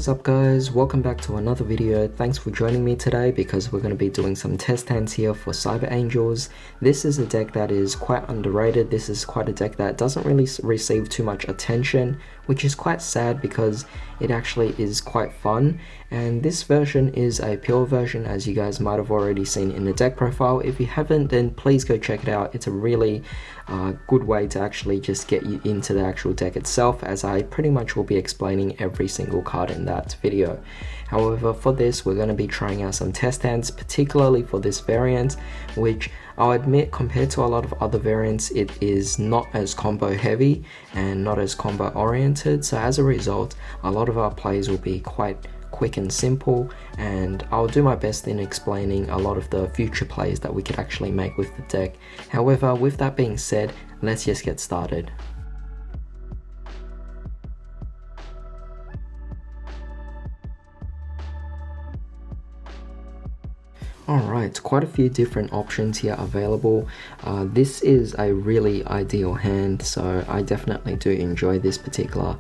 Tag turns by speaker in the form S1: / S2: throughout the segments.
S1: What is up guys, welcome back to another video. Thanks for joining me today because we're going to be doing some Testhands here for Cyber Angels. This is a deck that is quite underrated. This is quite a deck that doesn't really receive too much attention, which is quite sad because it actually is quite fun. And this version is a pure version, as you guys might have already seen in the deck profile. If you haven't, then please go check it out. It's a really good way to actually just get you into the actual deck itself, as I pretty much will be explaining every single card in that video. However, for this we're going to be trying out some test hands, particularly for this variant, which I'll admit compared to a lot of other variants it is not as combo heavy and not as combo oriented, so as a result a lot of our plays will be quite quick and simple, and I'll do my best in explaining a lot of the future plays that we could actually make with the deck. However, with that being said, let's just get started. Alright, quite a few different options here available. This is a really ideal hand, so I definitely do enjoy this particular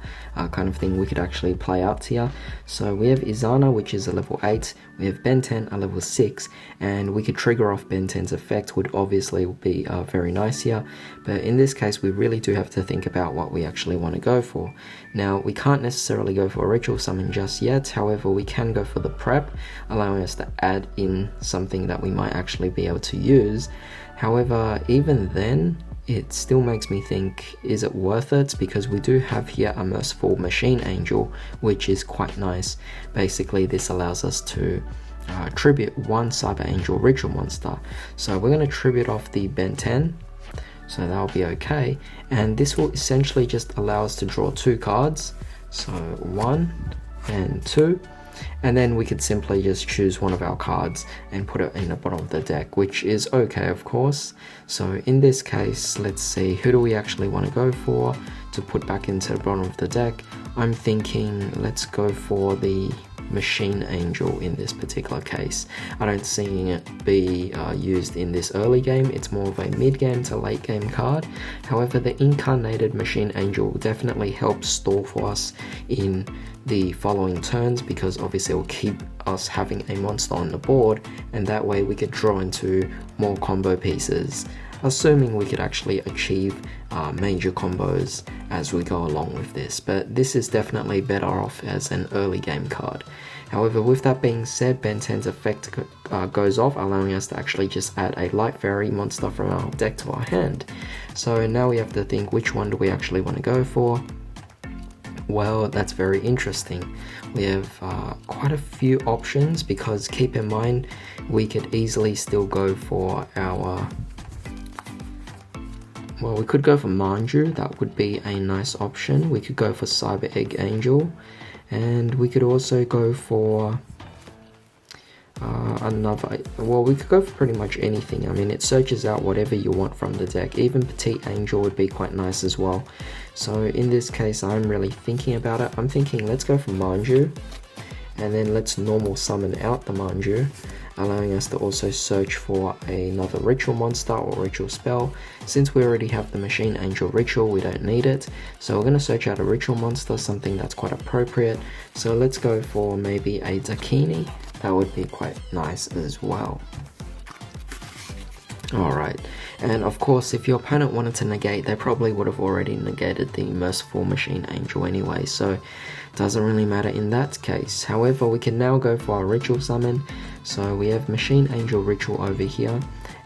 S1: kind of thing we could actually play out here. So we have Izana, which is a level 8, we have Ben 10, a level 6, and we could trigger off Ben 10's effect, would obviously be very nice here, but in this case we really do have to think about what we actually want to go for. Now, we can't necessarily go for a ritual summon just yet, however we can go for the prep, allowing us to add in something that we might actually be able to use. However, even then it still makes me think, is it worth it? Because we do have here a merciful machine angel, which is quite nice. Basically this allows us to tribute one cyber angel ritual monster. So we're going to tribute off the Ben 10, so that'll be okay, and this will essentially just allow us to draw 2 cards, so 1 and 2, and then we could simply just choose one of our cards and put it in the bottom of the deck, which is okay of course. So in this case, let's see, who do we actually want to go for to put back into the bottom of the deck? I'm thinking let's go for the machine angel in this particular case. I don't see it be used in this early game, it's more of a mid game to late game card. However, the incarnated machine angel will definitely help store for us in the following turns, because obviously it will keep us having a monster on the board, and that way we could draw into more combo pieces, assuming we could actually achieve major combos as we go along with this. But this is definitely better off as an early game card. However, with that being said, Ben 10's effect goes off, allowing us to actually just add a light fairy monster from our deck to our hand. So now we have to think, which one do we actually want to go for? Well, that's very interesting. We have quite a few options, because keep in mind we could easily still go for our, well, we could go for Manju, that would be a nice option. We could go for Cyber Egg Angel, and we could also go for another, well, we could go for pretty much anything. I mean, it searches out whatever you want from the deck. Even Petite Angel would be quite nice as well. So in this case, I'm really thinking about it. I'm thinking let's go for Manju, and then let's normal summon out the Manju, allowing us to also search for another ritual monster or ritual spell. Since we already have the machine angel ritual, we don't need it, so we're going to search out a ritual monster, something that's quite appropriate. So let's go for maybe a Dakini. That would be quite nice as well. Alright, and of course if your opponent wanted to negate, they probably would have already negated the merciful machine angel anyway, so it doesn't really matter in that case. However, we can now go for our ritual summon. So we have machine angel ritual over here,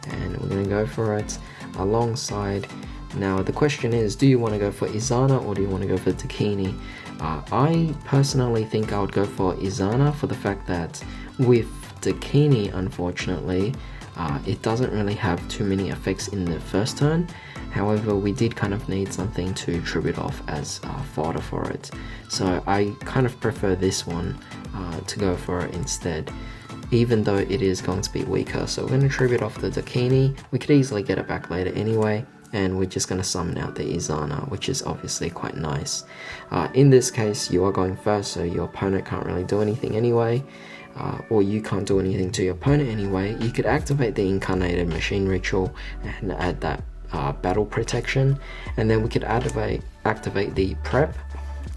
S1: and we're going to go for it alongside. Now the question is, do you want to go for Izana or do you want to go for Dakini? I personally think I would go for Izana, for the fact that with Dakini, unfortunately, it doesn't really have too many effects in the first turn. However, we did kind of need something to tribute off as fodder for it. So I kind of prefer this one to go for it instead, even though it is going to be weaker. So we're going to tribute off the Dakini. We could easily get it back later anyway, and we're just going to summon out the Izana, which is obviously quite nice. In this case, you are going first, so your opponent can't really do anything anyway. Or you can't do anything to your opponent anyway. You could activate the incarnated machine ritual and add that battle protection, and then we could activate the prep,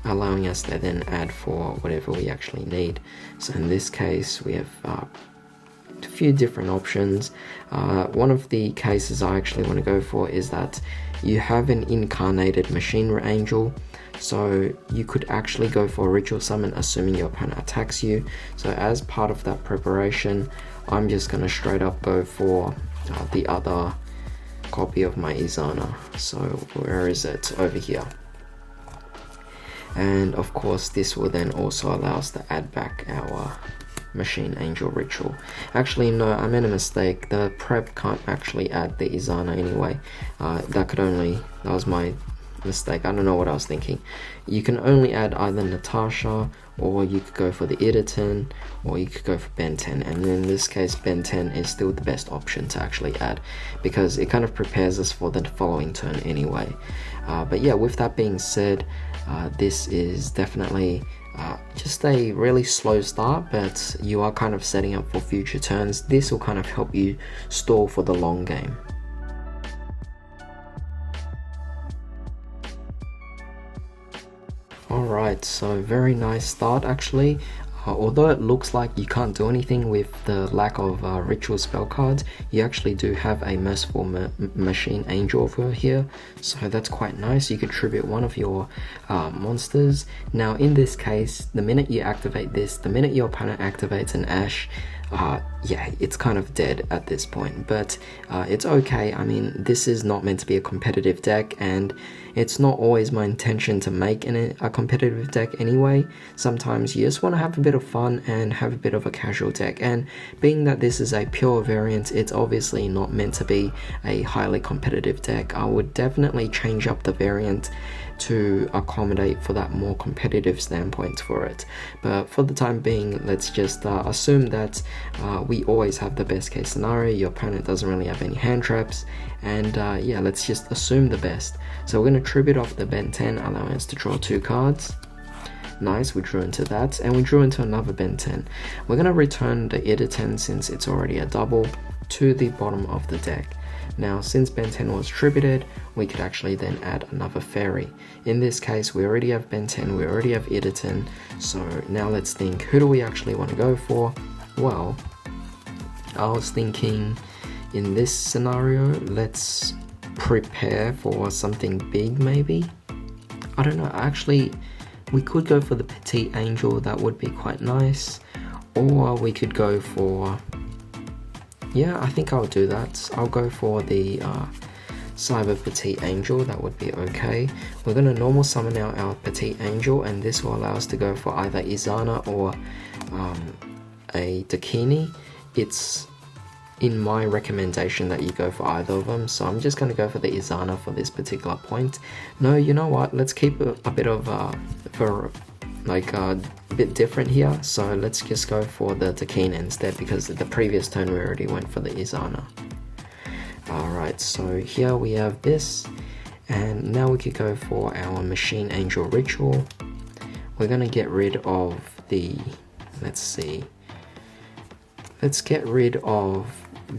S1: allowing us to then add for whatever we actually need. So in this case, we have a few different options. One of the cases I actually want to go for is that you have an incarnated machine angel. So you could actually go for a ritual summon assuming your opponent attacks you. So as part of that preparation, I'm just going to straight up go for the other copy of my Izana. So where is it? Over here. And of course this will then also allow us to add back our machine angel ritual. Actually no, I made a mistake. The prep can't actually add the Izana anyway. That was my mistake. I don't know what I was thinking. You can only add either Natasha, or you could go for the Idaten, or you could go for Ben 10, and in this case Ben 10 is still the best option to actually add because it kind of prepares us for the following turn anyway. But yeah, with that being said, this is definitely just a really slow start, but you are kind of setting up for future turns. This will kind of help you stall for the long game. Alright, so very nice start actually. Although it looks like you can't do anything with the lack of ritual spell cards, you actually do have a merciful machine angel over here, so that's quite nice. You could tribute one of your monsters. Now in this case, the minute you activate this, the minute your opponent activates an Ash, yeah, it's kind of dead at this point, but it's okay. I mean, this is not meant to be a competitive deck, and it's not always my intention to make a competitive deck anyway. Sometimes you just want to have a bit of fun and have a bit of a casual deck, and being that this is a pure variant, it's obviously not meant to be a highly competitive deck. I would definitely change up the variant to accommodate for that more competitive standpoint for it, but for the time being, let's just assume that we always have the best case scenario. Your opponent doesn't really have any hand traps, and yeah, let's just assume the best. So we're going to tribute off the Ben 10, allowing us to draw 2 cards. Nice, we drew into that, and we drew into another Ben 10. We're going to return the Idaten, since it's already a double, to the bottom of the deck. Now, since Ben 10 was tributed, we could actually then add another fairy. In this case, we already have Ben 10, we already have Idaten, so now let's think, who do we actually want to go for? Well, I was thinking, in this scenario, let's prepare for something big maybe? I don't know, actually, we could go for the Petite Angel, that would be quite nice, or we could go for... yeah, I think I'll do that. I'll go for the Cyber Petite Angel, that would be okay. We're going to normal summon out our Petite Angel, and this will allow us to go for either Izana or a Dakini. It's in my recommendation that you go for either of them, so I'm just going to go for the Izana for this particular point. No, you know what, let's keep a bit of a bit different here, so let's just go for the Dakini instead, because the previous turn we already went for the Izana. Alright, so here we have this, and now we could go for our Machine Angel Ritual. We're going to get rid of the, let's get rid of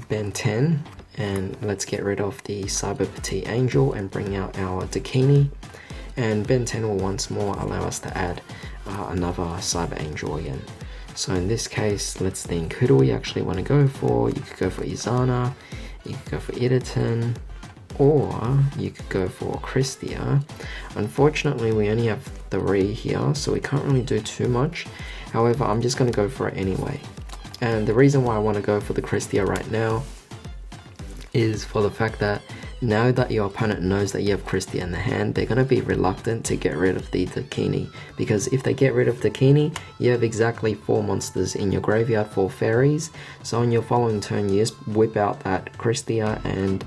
S1: Ben 10, and let's get rid of the Cyber Petite Angel and bring out our Dakini, and Ben 10 will once more allow us to add another Cyber Angel again. So in this case, let's think, who do we actually want to go for? You could go for Izana, you could go for Idaten, or you could go for Christia. Unfortunately, we only have 3 here, so we can't really do too much. However, I'm just going to go for it anyway. And the reason why I want to go for the Christia right now is for the fact that now that your opponent knows that you have Christia in the hand, they're going to be reluctant to get rid of the Dakini, because if they get rid of Dakini, you have exactly 4 monsters in your graveyard, 4 fairies, so on your following turn you just whip out that Christia, and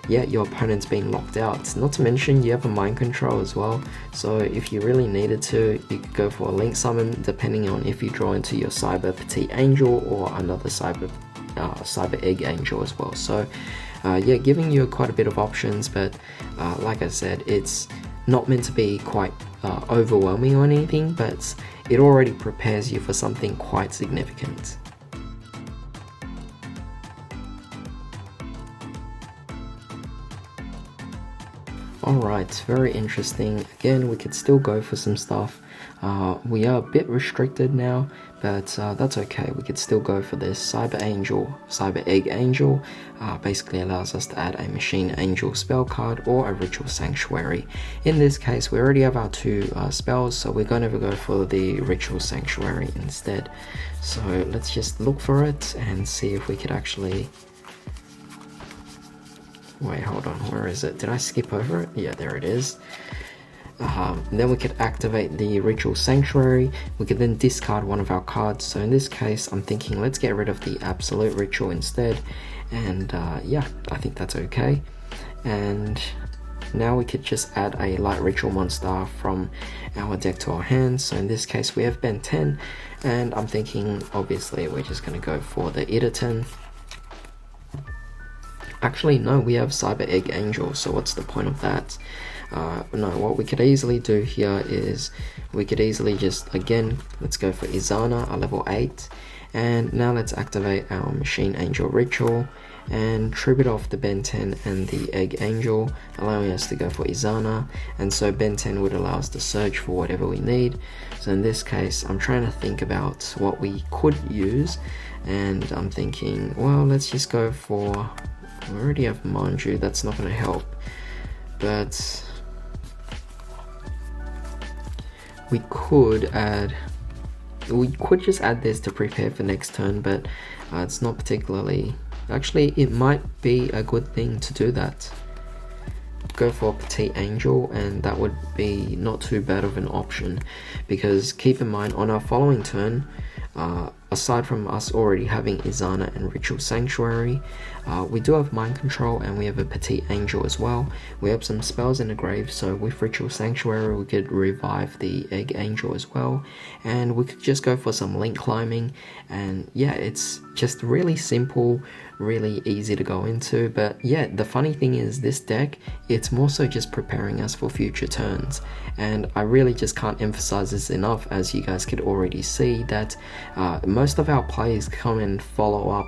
S1: yeah, your opponent's being locked out. Not to mention you have a mind control as well, so if you really needed to, you could go for a link summon, depending on if you draw into your Cyber Petite Angel or another Cyber Egg Angel as well. So yeah, giving you quite a bit of options, but like I said, it's not meant to be quite overwhelming or anything, but it already prepares you for something quite significant. Alright, very interesting. Again, we could still go for some stuff. We are a bit restricted now, but that's okay. We could still go for this. Cyber Angel, Cyber Egg Angel basically allows us to add a Machine Angel spell card or a Ritual Sanctuary. In this case, we already have our two spells, so we're going to go for the Ritual Sanctuary instead. So let's just look for it and see if we could actually... Wait, hold on, where is it? Did I skip over it? Yeah, there it is. Then we could activate the Ritual Sanctuary. We could then discard one of our cards. So in this case, I'm thinking let's get rid of the Absolute Ritual instead. And yeah, I think that's okay. And now we could just add a Light Ritual monster from our deck to our hands. So in this case, we have Ben 10. And I'm thinking, obviously, we're just going to go for the Editon. Actually, no, we have Cyber Egg Angel, so what's the point of that? No, what we could easily do here is we could easily just, again, let's go for Izana, a level 8. And now let's activate our Machine Angel Ritual and tribute off the Ben 10 and the Egg Angel, allowing us to go for Izana. And so Ben 10 would allow us to search for whatever we need. So in this case, I'm trying to think about what we could use. And I'm thinking, well, let's just go for... We already have Manju, that's not going to help, but we could just add this to prepare for next turn, but it's not particularly, actually it might be a good thing to do that. Go for Petite Angel, and that would be not too bad of an option, because keep in mind on our following turn, aside from us already having Izana and Ritual Sanctuary, we do have Mind Control and we have a Petite Angel as well. We have some spells in the grave, so with Ritual Sanctuary we could revive the Egg Angel as well, and we could just go for some link climbing. And yeah, it's just really simple, really easy to go into. But yeah, the funny thing is this deck, it's more so just preparing us for future turns, and I really just can't emphasize this enough, as you guys could already see that most of our plays come and follow up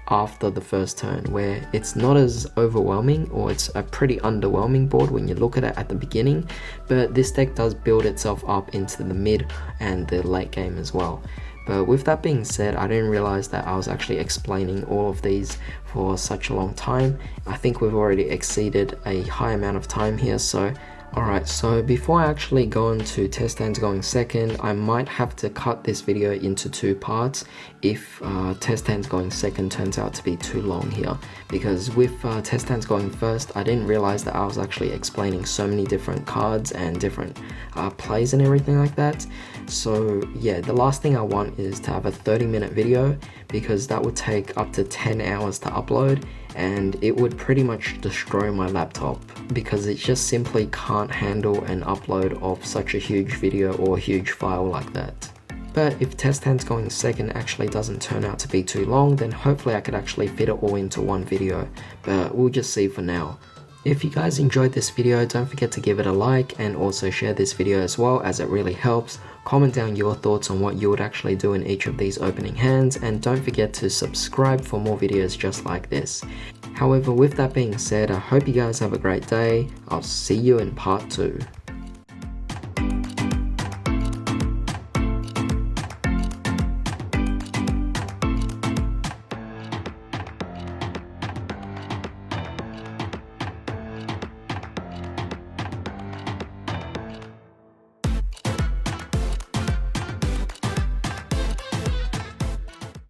S1: after the first turn, where it's not as overwhelming, or it's a pretty underwhelming board when you look at it at the beginning, but this deck does build itself up into the mid and the late game as well. But with that being said, I didn't realize that I was actually explaining all of these for such a long time. I think we've already exceeded a high amount of time here, so alright, so before I actually go into Testhands going second, I might have to cut this video into two parts if Testhands going second turns out to be too long here. Because with Testhands going first, I didn't realize that I was actually explaining so many different cards and different plays and everything like that. So yeah, the last thing I want is to have a 30-minute video, because that would take up to 10 hours to upload, and it would pretty much destroy my laptop, because it just simply can't handle an upload of such a huge video or huge file like that. But if Testhands going second actually doesn't turn out to be too long, then hopefully I could actually fit it all into one video, but we'll just see for now. If you guys enjoyed this video, don't forget to give it a like, and also share this video as well, as it really helps. Comment down your thoughts on what you would actually do in each of these opening hands, and don't forget to subscribe for more videos just like this. However, with that being said, I hope you guys have a great day. I'll see you in part 2.